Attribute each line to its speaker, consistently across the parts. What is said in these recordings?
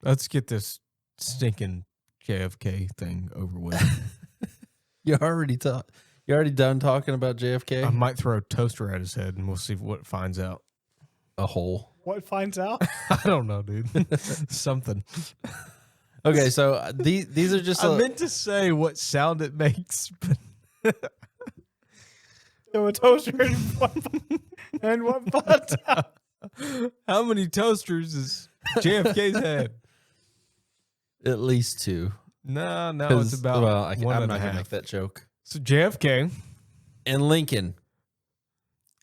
Speaker 1: Let's get this stinking JFK thing over with.
Speaker 2: You already done talking about JFK?
Speaker 1: I might throw a toaster at his head and we'll see what finds out.
Speaker 2: A hole.
Speaker 3: What finds out?
Speaker 1: I don't know, dude. Something.
Speaker 2: Okay, so these are just.
Speaker 1: I meant to say what sound it makes, but
Speaker 3: So a toaster and what finds out?
Speaker 1: how many toasters is JFK's head?
Speaker 2: At least 2.
Speaker 1: No, it's about
Speaker 2: I'm
Speaker 1: one
Speaker 2: not
Speaker 1: and a
Speaker 2: going to
Speaker 1: half.
Speaker 2: make that joke.
Speaker 1: So JFK
Speaker 2: And Lincoln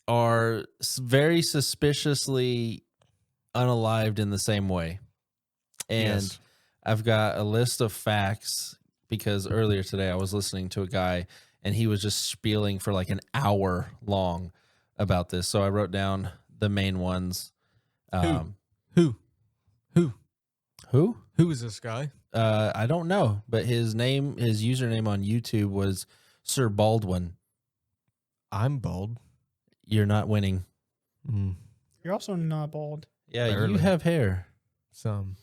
Speaker 2: are very suspiciously unalived in the same way. And
Speaker 1: Yes.
Speaker 2: I've got a list of facts because earlier today I was listening to a guy and he was just spieling for like an hour long about this. So I wrote down the main ones.
Speaker 1: Who
Speaker 2: Who?
Speaker 1: is this guy?
Speaker 2: I don't know, but his username on YouTube was Sir Baldwin.
Speaker 1: I'm bald.
Speaker 2: You're not winning.
Speaker 3: You're also not bald.
Speaker 2: Yeah,
Speaker 1: Barely.
Speaker 2: you have hair.
Speaker 1: Some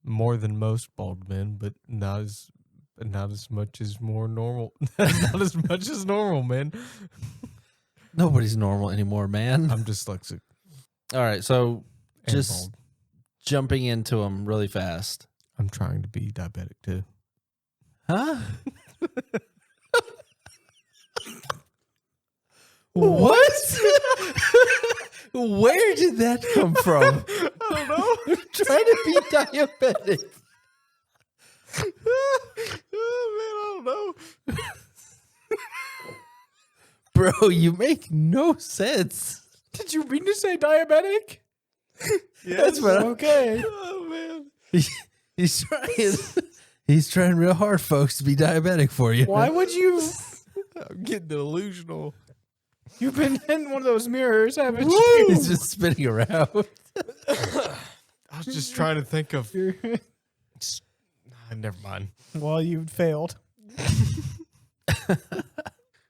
Speaker 1: more than most bald men, but not as much as more normal. Not as much as normal, man.
Speaker 2: Nobody's normal anymore, man.
Speaker 1: I'm dyslexic.
Speaker 2: All right, so
Speaker 1: And
Speaker 2: just
Speaker 1: bald.
Speaker 2: jumping into them really fast.
Speaker 1: I'm trying to be diabetic too.
Speaker 2: Huh? What? Where did that come from?
Speaker 1: I don't know.
Speaker 2: Trying to be diabetic.
Speaker 1: Oh man, I don't know.
Speaker 2: Bro, you make no sense.
Speaker 3: Did you mean to say diabetic?
Speaker 2: That's what
Speaker 3: Okay.
Speaker 1: Oh man.
Speaker 2: He's trying real hard, folks, to be diabetic for you.
Speaker 3: Why would you?
Speaker 1: I'm getting delusional.
Speaker 3: You've been in one of those mirrors, haven't you?
Speaker 2: He's just spinning around.
Speaker 1: I was just trying to think of. Never mind.
Speaker 3: Well, you failed.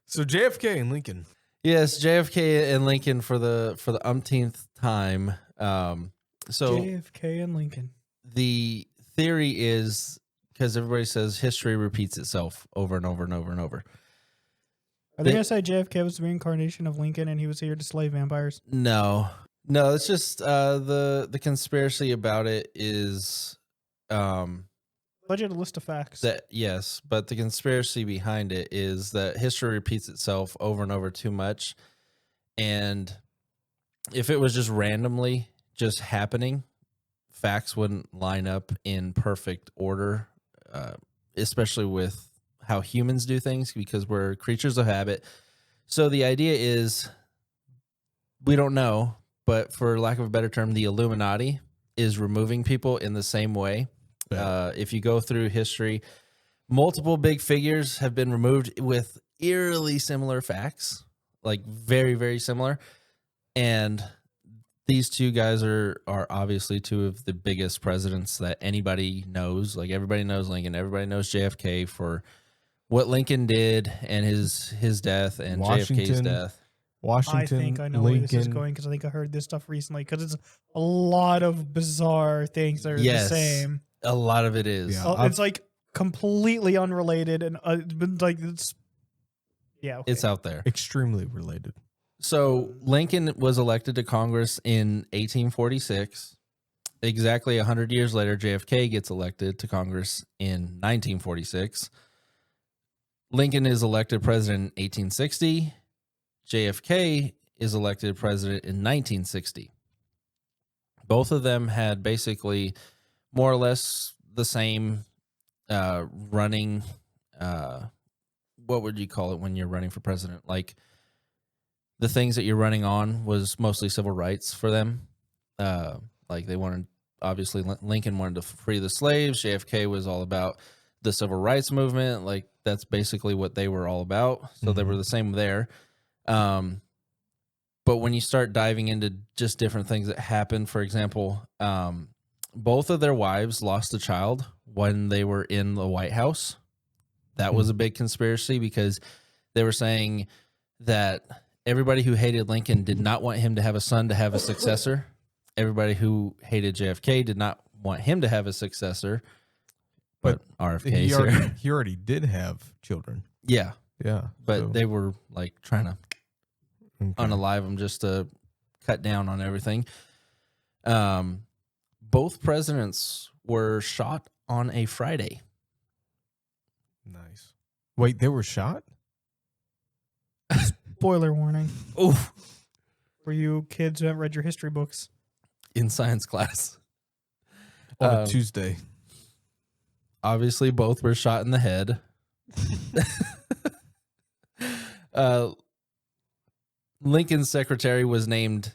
Speaker 1: So JFK and Lincoln.
Speaker 2: Yes, JFK and Lincoln for the umpteenth time. So
Speaker 3: JFK and Lincoln.
Speaker 2: the theory is, because everybody says history repeats itself over and over and over and over.
Speaker 3: Are they going to say JFK was the reincarnation of Lincoln and he was here to slay vampires?
Speaker 2: No, it's just the conspiracy about it is
Speaker 3: Let you have a list of facts.
Speaker 2: that yes, but the conspiracy behind it is that history repeats itself over and over too much, and if it was just randomly just happening, facts wouldn't line up in perfect order, especially with how humans do things, because we're creatures of habit. So the idea is, we don't know, but for lack of a better term, the Illuminati is removing people in the same way. If you go through history, multiple big figures have been removed with eerily similar facts, like very, very similar. And these two guys are obviously two of the biggest presidents that anybody knows. Like, everybody knows Lincoln, everybody knows JFK for what Lincoln did and his death and JFK's
Speaker 1: Washington.
Speaker 2: death.
Speaker 1: Washington.
Speaker 3: I think I know
Speaker 1: Lincoln.
Speaker 3: where this is going because I think I heard this stuff recently because it's a lot of bizarre things that are
Speaker 2: Yes.
Speaker 3: the same.
Speaker 2: A lot of it is.
Speaker 1: Yeah.
Speaker 3: It's like completely unrelated and it's
Speaker 2: It's out there.
Speaker 1: Extremely related.
Speaker 2: So Lincoln was elected to Congress in 1846. Exactly 100 years later, JFK gets elected to Congress in 1946. Lincoln is elected president in 1860. JFK is elected president in 1960. Both of them had basically more or less the same running. What would you call it when you're running for president? Like, the things that you're running on was mostly civil rights for them. Like, they wanted, obviously, Lincoln wanted to free the slaves. JFK was all about the civil rights movement. Like, that's basically what they were all about. So they were the same there. But when you start diving into just different things that happened, for example, both of their wives lost a child when they were in the White House. That was a big conspiracy because they were saying that everybody who hated Lincoln did not want him to have a son to have a successor. everybody who hated JFK did not want him to have a successor. But RFK
Speaker 1: he
Speaker 2: is here.
Speaker 1: he already did have children.
Speaker 2: Yeah,
Speaker 1: Yeah,
Speaker 2: but
Speaker 1: so,
Speaker 2: they were like trying to
Speaker 1: okay.
Speaker 2: unalive him just to cut down on everything. Both presidents were shot on a Friday.
Speaker 1: Nice. Wait, they were shot?
Speaker 3: Spoiler warning
Speaker 2: Oh,
Speaker 3: for you kids who haven't read your history books.
Speaker 2: in science class.
Speaker 1: On a Tuesday.
Speaker 2: Obviously, both were shot in the head. Lincoln's secretary was named,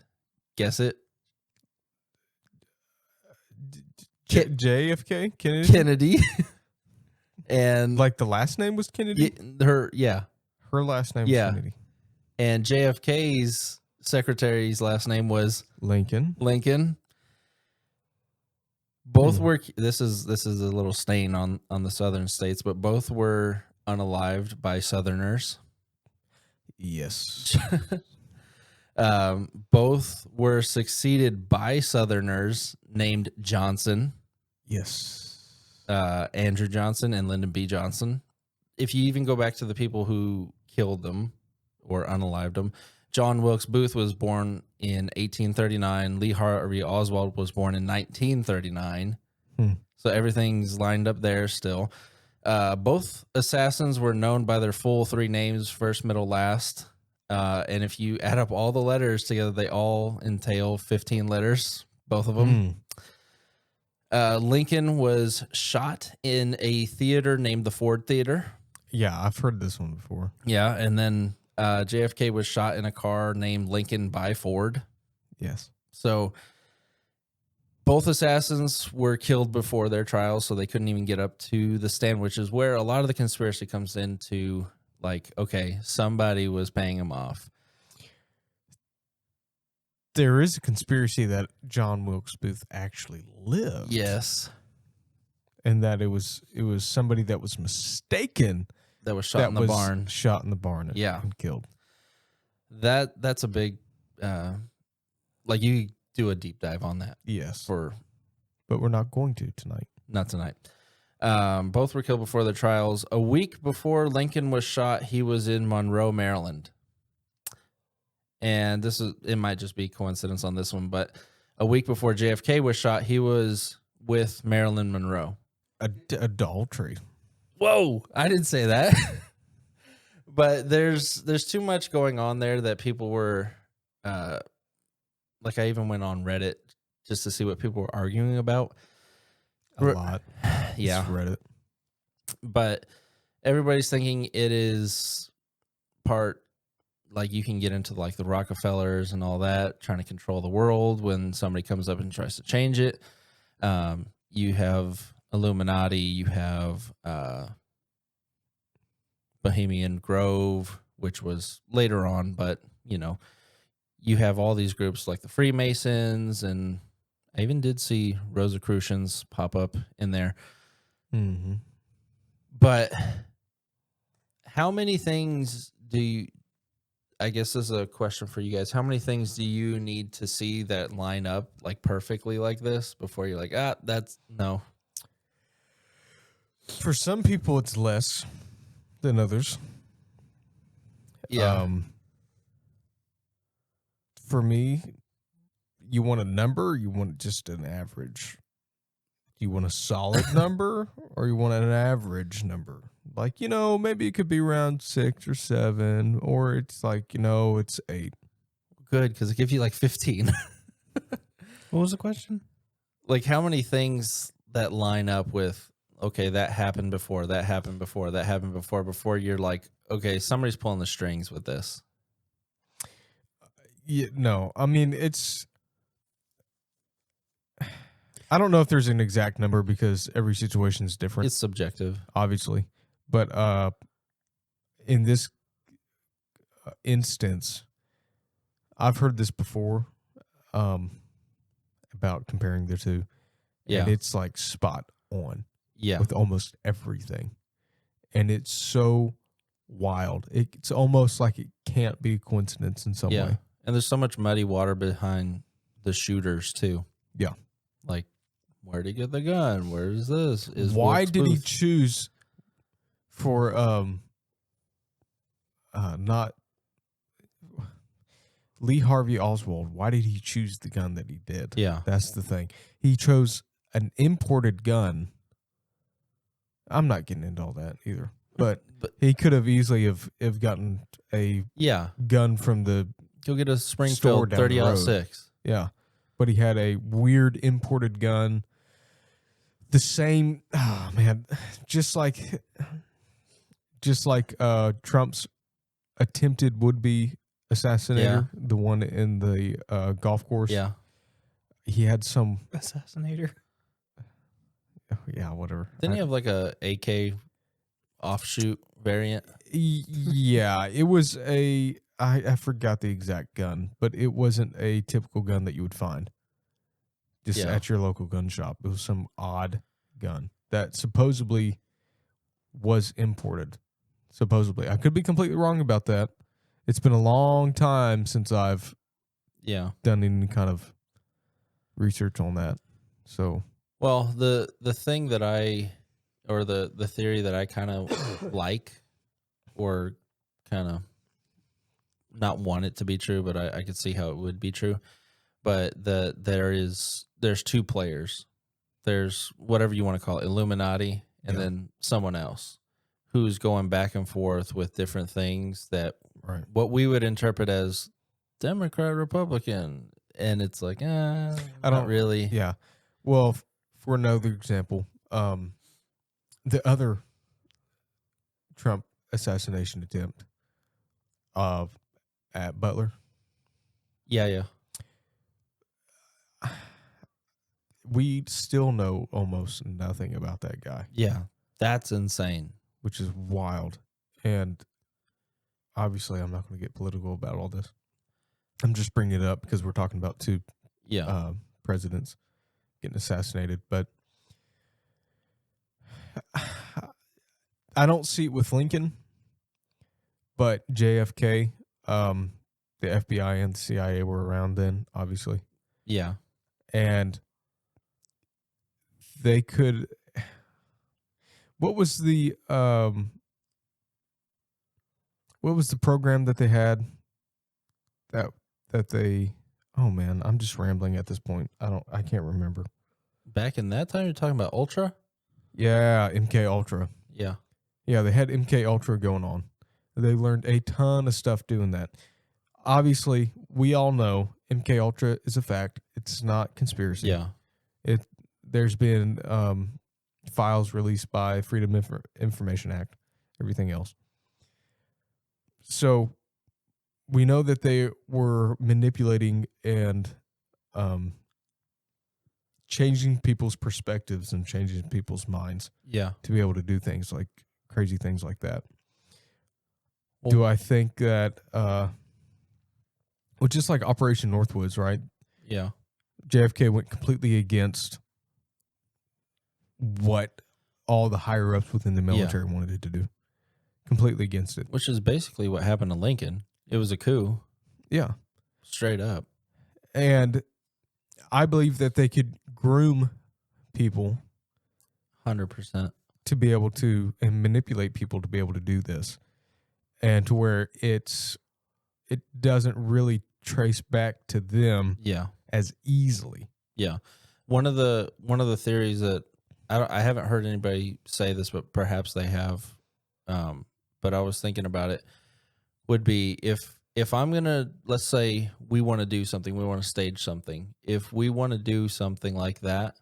Speaker 2: guess it,
Speaker 1: JFK? Kennedy?
Speaker 2: Kennedy. And
Speaker 1: Like the last name was Kennedy?
Speaker 2: her
Speaker 1: Her last name was
Speaker 2: Yeah.
Speaker 1: Kennedy.
Speaker 2: And JFK's secretary's last name was
Speaker 1: Lincoln.
Speaker 2: Lincoln. Both were. This is a little stain on the southern states, but both were unalived by Southerners.
Speaker 1: Yes.
Speaker 2: Both were succeeded by Southerners named Johnson,
Speaker 1: Yes.
Speaker 2: Andrew Johnson and Lyndon B. Johnson. If you even go back to the people who killed them or unalived them, John Wilkes Booth was born in 1839. Lee Harvey Oswald was born in 1939. So everything's lined up there still. Both assassins were known by their full three names, first, middle, last. And if you add up all the letters together, they all entail 15 letters, both of them. Lincoln was shot in a theater named the Ford Theater.
Speaker 1: Yeah, I've heard this one before.
Speaker 2: Yeah, and then JFK was shot in a car named Lincoln by Ford.
Speaker 1: Yes.
Speaker 2: So both assassins were killed before their trials, so they couldn't even get up to the stand, which is where a lot of the conspiracy comes into, like, okay, somebody was paying him off.
Speaker 1: There is a conspiracy that John Wilkes Booth actually lived.
Speaker 2: Yes.
Speaker 1: And that it was somebody that was mistaken
Speaker 2: That was shot in the barn.
Speaker 1: Shot in the barn and,
Speaker 2: Yeah.
Speaker 1: and killed.
Speaker 2: That's a big, like, you do a deep dive on that.
Speaker 1: Yes.
Speaker 2: But
Speaker 1: we're not going to tonight.
Speaker 2: Not tonight. Both were killed before their trials. A week before Lincoln was shot, he was in Monroe, Maryland. And it might just be coincidence on this one, but a week before JFK was shot, he was with Marilyn Monroe.
Speaker 1: Adultery.
Speaker 2: Whoa, I didn't say that. But there's too much going on there that people were, like, I even went on Reddit just to see what people were arguing about.
Speaker 1: A lot.
Speaker 2: Yeah.
Speaker 1: Just Reddit.
Speaker 2: But everybody's thinking it is part, like, you can get into like the Rockefellers and all that, trying to control the world when somebody comes up and tries to change it. You have Illuminati, you have Bohemian Grove, which was later on, but you have all these groups like the Freemasons, and I even did see Rosicrucians pop up in there.
Speaker 1: Mm-hmm.
Speaker 2: But how many things do you, I guess this is a question for you guys, how many things do you need to see that line up like perfectly like this before you're like, that's no?
Speaker 1: For some people, it's less than others.
Speaker 2: Yeah.
Speaker 1: For me, you want a number, or you want just an average? You want a solid number, or you want an average number? Like, maybe it could be around 6 or 7, or it's like, it's 8.
Speaker 2: Good, because it gives you like 15.
Speaker 3: What was the question?
Speaker 2: Like, how many things that line up with, okay, that happened before, that happened before, that happened before you're like, okay, somebody's pulling the strings with this.
Speaker 1: Yeah, no, I mean, I don't know if there's an exact number because every situation is different.
Speaker 2: It's subjective.
Speaker 1: Obviously. But in this instance, I've heard this before about comparing the two.
Speaker 2: Yeah.
Speaker 1: And it's like spot on.
Speaker 2: Yeah.
Speaker 1: With almost everything. And it's so wild. It's almost like it can't be a coincidence in some way.
Speaker 2: And there's so much muddy water the shooters too.
Speaker 1: Yeah.
Speaker 2: Like, where'd he get the gun? Where is this?
Speaker 1: Why
Speaker 2: Wilkes
Speaker 1: did he
Speaker 2: Booth-
Speaker 1: choose for not Lee Harvey Oswald? Why did he choose the gun that he did?
Speaker 2: Yeah.
Speaker 1: That's the thing. He chose an imported gun. I'm not getting into all that either. But he could have easily have gotten a
Speaker 2: Yeah.
Speaker 1: gun from the
Speaker 2: Go get a
Speaker 1: Store
Speaker 2: Springfield
Speaker 1: down the road.
Speaker 2: 30-06.
Speaker 1: yeah. But he had a weird imported gun. The same man, just like Trump's attempted would-be assassinator, the one in the golf course.
Speaker 2: Yeah.
Speaker 1: He had some
Speaker 3: Assassinator.
Speaker 1: yeah, whatever.
Speaker 2: Didn't he have like a AK offshoot variant?
Speaker 1: Yeah, it was I forgot the exact gun, but it wasn't a typical gun that you would find just
Speaker 2: Yeah.
Speaker 1: at your local gun shop. It was some odd gun that supposedly was imported. Supposedly. I could be completely wrong about that. It's been a long time since I've
Speaker 2: Yeah.
Speaker 1: done any kind of research on that. So,
Speaker 2: Well, the thing that the theory that I kind of like, or kind of not want it to be true, but I could see how it would be true. But there's two players. There's whatever you want to call it, Illuminati, and then someone else who's going back and forth with different things that
Speaker 1: right.
Speaker 2: what we would interpret as Democrat, Republican, and it's like,
Speaker 1: I
Speaker 2: not
Speaker 1: don't
Speaker 2: really.
Speaker 1: Yeah. Well, for another example, the other Trump assassination attempt at Butler,
Speaker 2: Yeah.
Speaker 1: we still know almost nothing about that guy,
Speaker 2: Yeah. That's insane.
Speaker 1: which is wild. And obviously, I'm not going to get political about all this. I'm just bringing it up because we're talking about two
Speaker 2: Yeah.
Speaker 1: presidents getting assassinated. But I don't see it with Lincoln, but JFK, the FBI and the CIA were around then, obviously.
Speaker 2: Yeah.
Speaker 1: And they could... What was the program that they had that they... Oh man, I'm just rambling at this point. I can't remember.
Speaker 2: Back in that time, you're talking about Ultra?
Speaker 1: Yeah, MK Ultra.
Speaker 2: Yeah.
Speaker 1: Yeah, they had MK Ultra going on. They learned a ton of stuff doing that. Obviously, we all know MK Ultra is a fact. It's not conspiracy.
Speaker 2: Yeah.
Speaker 1: There's been files released by Freedom Information Act, everything else. So we know that they were manipulating and changing people's perspectives and changing people's minds
Speaker 2: Yeah.
Speaker 1: to be able to do things like crazy things like that.
Speaker 2: Well,
Speaker 1: Do I think that, just like Operation Northwoods, right?
Speaker 2: Yeah.
Speaker 1: JFK went completely against what all the higher ups within the military wanted it to do. Completely against it.
Speaker 2: Which is basically what happened to Lincoln. It was a coup,
Speaker 1: Yeah.
Speaker 2: straight up.
Speaker 1: And I believe that they could groom people
Speaker 2: 100%.
Speaker 1: to be able to, and manipulate people to be able to do this. And to where it doesn't really trace back to them
Speaker 2: Yeah.
Speaker 1: as easily.
Speaker 2: Yeah. One of the theories that I haven't heard anybody say this, but perhaps they have. But I was thinking about it, would be if I'm going to, let's say we want to do something, we want to stage something. If we want to do something like that,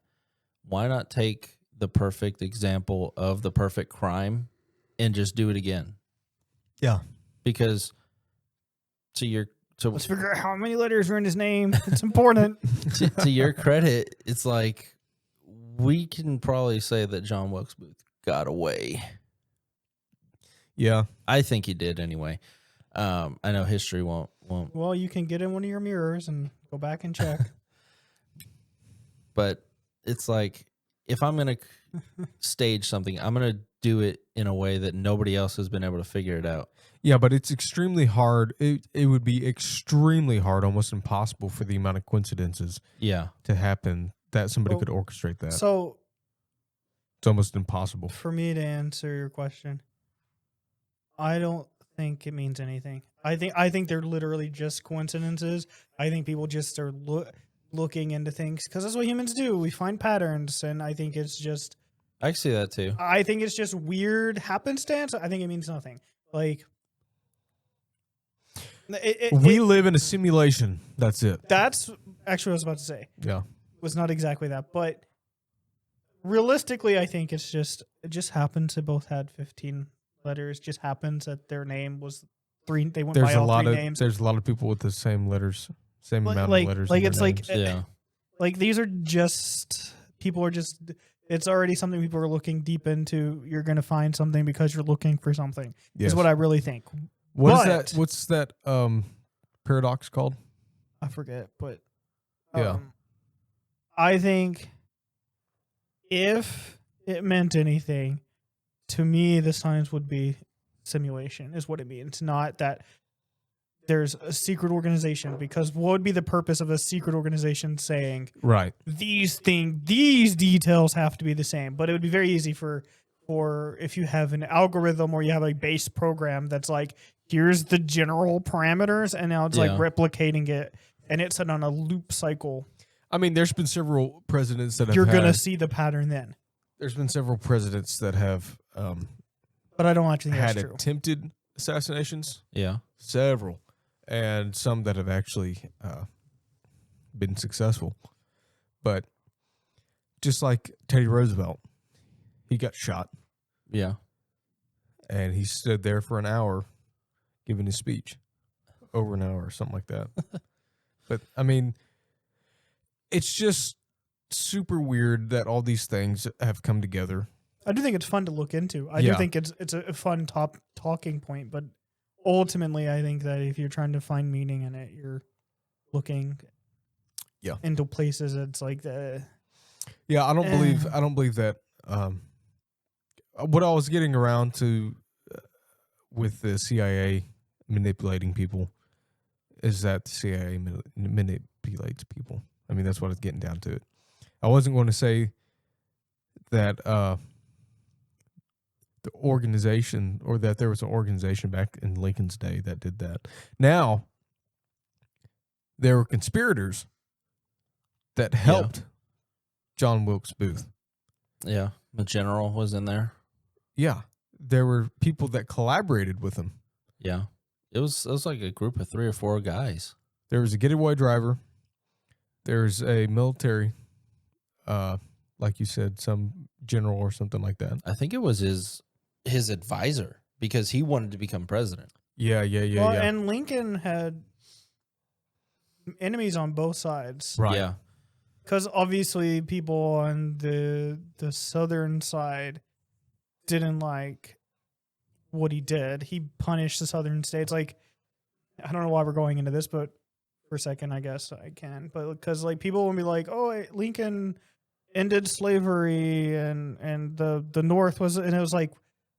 Speaker 2: why not take the perfect example of the perfect crime and just do it again?
Speaker 1: Yeah.
Speaker 2: Because
Speaker 3: Let's figure out how many letters are in his name. It's important.
Speaker 2: to your credit, it's like we can probably say that John Wilkes Booth got away.
Speaker 1: Yeah.
Speaker 2: I think he did anyway. I know history won't.
Speaker 3: Well, you can get in one of your mirrors and go back and check.
Speaker 2: But it's like if I'm gonna stage something, I'm gonna do it in a way that nobody else has been able to figure it out.
Speaker 1: Yeah, but it's extremely hard. It would be extremely hard, almost impossible for the amount of coincidences
Speaker 2: Yeah.
Speaker 1: to happen that somebody
Speaker 3: Well,
Speaker 1: could orchestrate that.
Speaker 3: So
Speaker 1: It's almost impossible.
Speaker 3: for me to answer your question, I don't think it means anything. I think they're literally just coincidences. I think people just are looking into things because that's what humans do. We find patterns, and I think it's just.
Speaker 2: I can see that too.
Speaker 3: I think it's just weird happenstance. I think it means nothing. Like,
Speaker 1: We live in a simulation. That's it.
Speaker 3: that's actually what I was about to say.
Speaker 1: Yeah.
Speaker 3: Was not exactly that, but realistically, I think it just happens to both had 15 letters. Just happens that their name was 3. They went by all 3 names.
Speaker 1: There's a lot of people with the same letters, same amount of letters.
Speaker 3: Like
Speaker 1: in
Speaker 3: it's
Speaker 1: their
Speaker 3: like
Speaker 1: names.
Speaker 2: Yeah.
Speaker 3: like these are just people are just. It's already something people are looking deep into. You're going to find something because you're looking for something.
Speaker 1: Yes.
Speaker 3: Is what I really think.
Speaker 1: What is
Speaker 3: but-
Speaker 1: that? What's that paradox called?
Speaker 3: I forget, but
Speaker 1: Yeah.
Speaker 3: I think if it meant anything, to me, the signs would be simulation is what it means. Not that there's a secret organization, because what would be the purpose of a secret organization saying
Speaker 1: Right.
Speaker 3: these details have to be the same? But it would be very easy for if you have an algorithm or you have a base program that's like, here's the general parameters, and now it's like replicating it, and it's on a loop cycle.
Speaker 1: I mean, there's been several presidents that have
Speaker 3: You're going to see the pattern then.
Speaker 1: There's been several presidents that have
Speaker 3: But I don't actually think
Speaker 1: had
Speaker 3: that's true.
Speaker 1: attempted assassinations.
Speaker 2: Yeah.
Speaker 1: Several. And some that have actually been successful. But just like Teddy Roosevelt, he got shot.
Speaker 2: Yeah.
Speaker 1: And he stood there for an hour giving his speech. Over an hour or something like that. But, I mean, it's just super weird that all these things have come together.
Speaker 3: I do think it's fun to look into. I do think it's a fun talking point, but ultimately, I think that if you're trying to find meaning in it, you're looking into places. It's like the
Speaker 1: I don't believe that. What I was getting around to with the CIA manipulating people is that the CIA manipulates people. I mean, that's what it's getting down to. It. I wasn't going to say that the organization, or that there was an organization back in Lincoln's day that did that. Now, there were conspirators that helped John Wilkes Booth.
Speaker 2: Yeah. The general was in there.
Speaker 1: Yeah. There were people that collaborated with him.
Speaker 2: Yeah. It was like a group of 3 or 4 guys.
Speaker 1: There was a getaway driver. There's a military, like you said, some general or something like that.
Speaker 2: I think it was his advisor, because he wanted to become president.
Speaker 1: Yeah.
Speaker 3: And Lincoln had enemies on both sides.
Speaker 1: Right.
Speaker 2: Yeah.
Speaker 3: Because obviously people on the southern side didn't like what he did. He punished the southern states. Like, I don't know why we're going into this, but for a second, I guess I can. But because like people will be like, oh, Lincoln ended slavery, and the North was, and it was like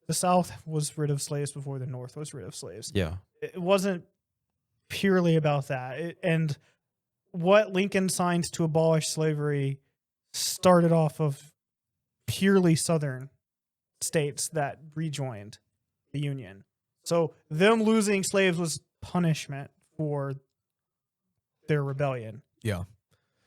Speaker 3: the South was rid of slaves before the North was rid of slaves.
Speaker 2: Yeah.
Speaker 3: It wasn't purely about that. And what Lincoln signed to abolish slavery started off of purely Southern states that rejoined the Union. So them losing slaves was punishment for their rebellion.
Speaker 1: Yeah.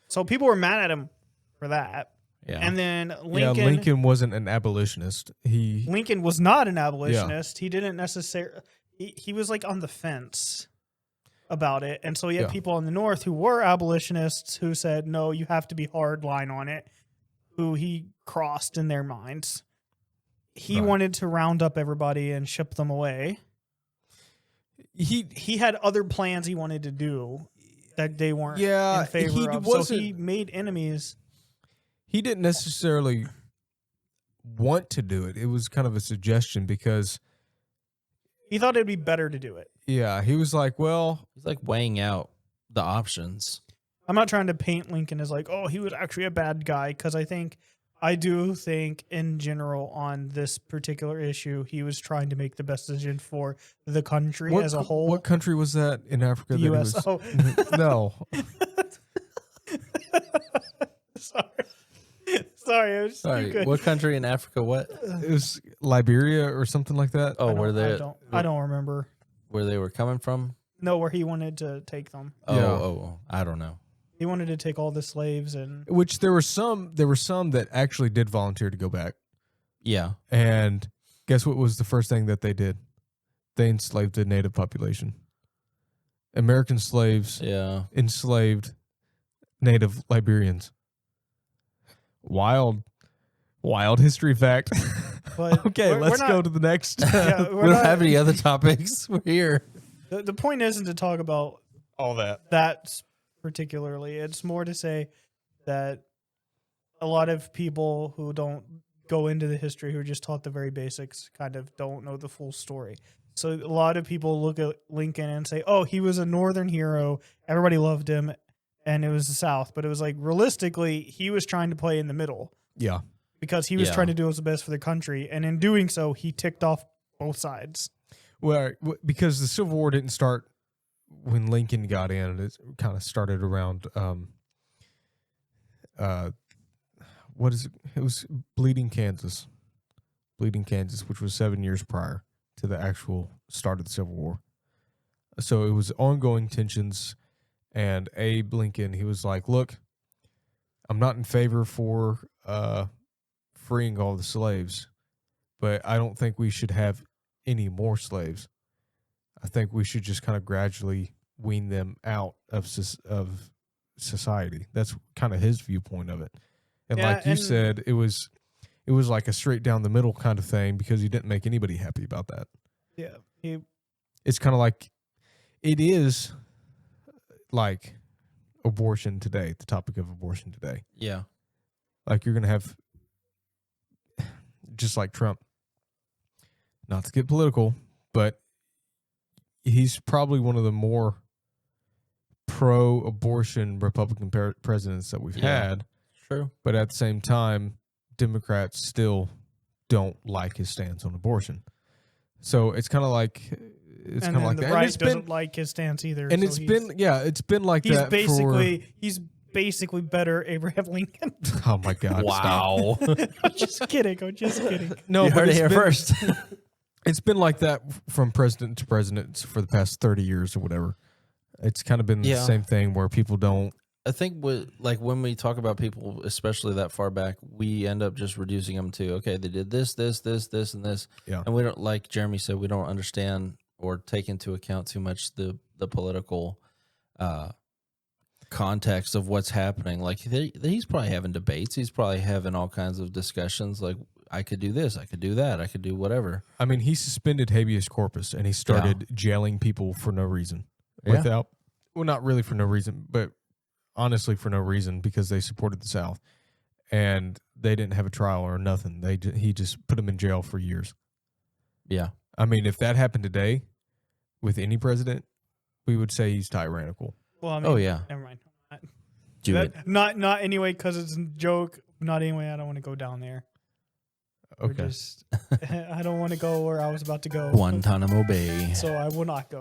Speaker 3: So people were mad at him for that.
Speaker 2: Yeah.
Speaker 3: And then Lincoln,
Speaker 1: Lincoln wasn't an abolitionist.
Speaker 3: Lincoln was not an abolitionist. He didn't necessarily. He was like on the fence about it, and so you had people in the North who were abolitionists who said, "No, you have to be hard line on it." Who he crossed in their minds. He wanted to round up everybody and ship them away. He had other plans he wanted to do that they weren't in favor of. So he made enemies.
Speaker 1: He didn't necessarily want to do it. It was kind of a suggestion because
Speaker 3: he thought it'd be better to do it.
Speaker 1: Yeah, he was like, well,
Speaker 2: he's like weighing out the options.
Speaker 3: I'm not trying to paint Lincoln as like, oh, he was actually a bad guy, because I think I do think, in general, on this particular issue, he was trying to make the best decision for the country as a whole.
Speaker 1: What country was that in Africa?
Speaker 3: The
Speaker 1: that
Speaker 3: US.
Speaker 1: He was,
Speaker 3: Oh.
Speaker 1: No.
Speaker 3: Sorry, it was too
Speaker 2: Sorry,
Speaker 3: good.
Speaker 2: what country in Africa? What?
Speaker 1: It was Liberia or something like that.
Speaker 2: Oh,
Speaker 3: I don't remember.
Speaker 2: where they were coming from?
Speaker 3: No, where he wanted to take them.
Speaker 2: Oh, I don't know.
Speaker 3: He wanted to take all the slaves and
Speaker 1: Which there were some that actually did volunteer to go back.
Speaker 2: Yeah.
Speaker 1: And guess what was the first thing that they did? They enslaved the native population. American slaves enslaved native Liberians. Wild history fact.
Speaker 3: But
Speaker 1: Okay,
Speaker 3: we're
Speaker 1: let's
Speaker 3: not-
Speaker 1: go to the next.
Speaker 3: Yeah,
Speaker 2: We don't have any other topics. We're here.
Speaker 3: The point isn't to talk about
Speaker 1: All that.
Speaker 3: that particularly. It's more to say that a lot of people who don't go into the history, who are just taught the very basics, kind of don't know the full story. So a lot of people look at Lincoln and say, oh, he was a Northern hero. Everybody loved him. And it was the South. But it was like, realistically, he was trying to play in the middle
Speaker 1: Yeah.
Speaker 3: because he was
Speaker 2: Yeah.
Speaker 3: trying to do what's the best for the country. And in doing so, he ticked off both sides.
Speaker 1: Well, because the Civil War didn't start when Lincoln got in. It kind of started around what is it? It was Bleeding, Kansas, which was 7 years prior to the actual start of the Civil War. So it was ongoing tensions, and Abe Lincoln, he was like, look, I'm not in favor for freeing all the slaves, but I don't think we should have any more slaves. I think we should just kind of gradually wean them out of society. That's kind of his viewpoint of it. And
Speaker 3: Yeah,
Speaker 1: like you
Speaker 3: and-
Speaker 1: said, it was like a straight down the middle kind of thing because he didn't make anybody happy about that.
Speaker 3: Yeah.
Speaker 1: It's kind of like it is like abortion today, the topic of abortion today.
Speaker 2: Yeah.
Speaker 1: Like you're going to have, just like Trump, not to get political, but he's probably one of the more pro-abortion Republican presidents that we've had.
Speaker 2: True.
Speaker 1: But at the same time, Democrats still don't like his stance on abortion. So it's kind of like
Speaker 3: And
Speaker 1: kind of like
Speaker 3: the
Speaker 1: that.
Speaker 3: right doesn't like his stance either.
Speaker 1: And
Speaker 3: so
Speaker 1: it's been like
Speaker 3: he's
Speaker 1: that
Speaker 3: he's basically better Abraham Lincoln.
Speaker 1: for. Oh my God! Stop.
Speaker 2: Wow.
Speaker 3: I'm just kidding.
Speaker 1: No,
Speaker 2: You
Speaker 1: but
Speaker 2: heard it
Speaker 1: it's
Speaker 2: here
Speaker 1: been-
Speaker 2: first.
Speaker 1: It's been like that from president to president for the past 30 years or whatever. It's kind of been the
Speaker 2: Yeah.
Speaker 1: same thing where people don't.
Speaker 2: I think when we talk about people, especially that far back, we end up just reducing them to, okay, they did this, and this.
Speaker 1: Yeah.
Speaker 2: And we don't, like Jeremy said, we don't understand or take into account too much the political context of what's happening. Like he's probably having debates. He's probably having all kinds of discussions. Like, I could do this, I could do that, I could do whatever.
Speaker 1: I mean, he suspended habeas corpus and he started jailing people for no reason.
Speaker 2: Yeah.
Speaker 1: Well, not really for no reason, but honestly for no reason because they supported the South and they didn't have a trial or nothing. He just put them in jail for years.
Speaker 2: Yeah.
Speaker 1: I mean, if that happened today with any president, we would say he's tyrannical.
Speaker 3: Well, I mean,
Speaker 2: Oh, yeah.
Speaker 3: Never mind.
Speaker 2: Do it.
Speaker 3: Not anyway because it's a joke. Not anyway. I don't want to go down there. We're
Speaker 1: Okay.
Speaker 3: just, I don't want to go where I was about to go.
Speaker 2: Guantanamo Bay.
Speaker 3: So I will not go.